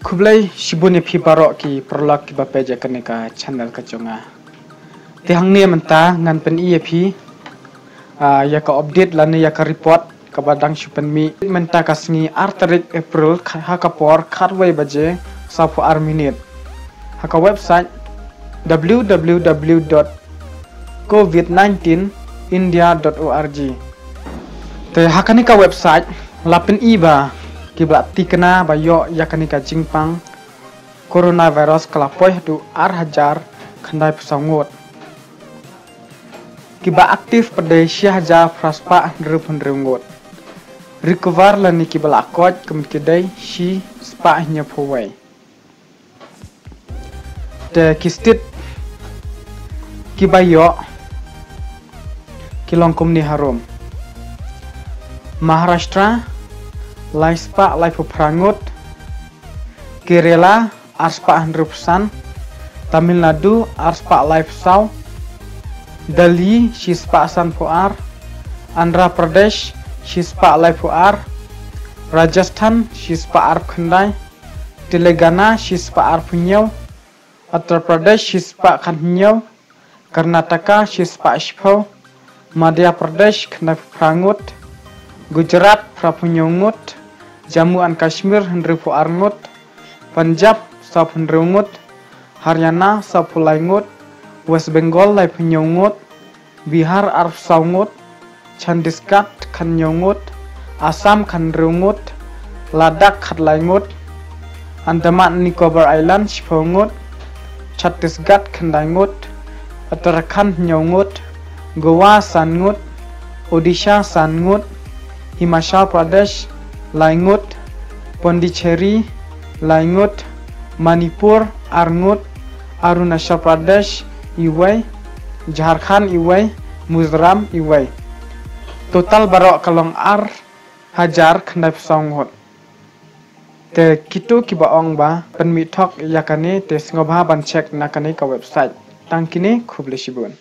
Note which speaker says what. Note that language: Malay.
Speaker 1: Kublai shibune phi barok ki prolog ki bapeja kane ka channel ka chonga. Te hang ne menta ngan pen iya phi ya ka update lane ya ka report ka badang shupen mi menta ka sngi artarik April ha ka por khatwai baje safu minute. Ha ka website www.covid19india.org. Te hakani ka website lapin iba kibla tikna bayo yakani ka jingpang coronavirus kalapoi du hajar khandai pusangot kiba aktif pada hajar praspa ndrungot recover lani kibla akot kemkidai shi spa nya phowai te kistit kibayo kilongkum ni harum Maharashtra Laispa Laifu Prangut Kerala Arspa 100%, Tamil Nadu Arspa Life Sau, Delhi Shispa Sanpuar, Andhra Pradesh Shispa Laifuar, Rajasthan Shispa Arp Khandai, Telangana Shispa Arp Nyau, Uttar Pradesh Shispa Khandnyau, Karnataka Shispa Shpau, Madhya Pradesh Khandai Prangut, Gujarat Prapunyungut, Jammu and Kashmir Hendrifu Arngut, Punjab Sap Hendrungut, Haryana Sap Laingut, West Bengal Laipunyungut, Bihar Arf Saungut, Chandigarh Khanyungut, Assam Khandrungut, Ladakh Khatlaingut, Andaman Nicobar Island Shpungut, Chhattisgarh Khandaingut, Uttarakhand Nyungut, Goa Sangut, Odisha Sangut, Himachal Pradesh Laingut, Pondicherry Laingut, Manipur Arngut, Arunachal Pradesh Iwai, Jharkhand Iwai, Mizoram Iwai. Total barok kalong hajar khandai songot. Te kitu kibaong ba penmitok yakane te ngobha ban check nakane ka website. Tangkine khubli shibun.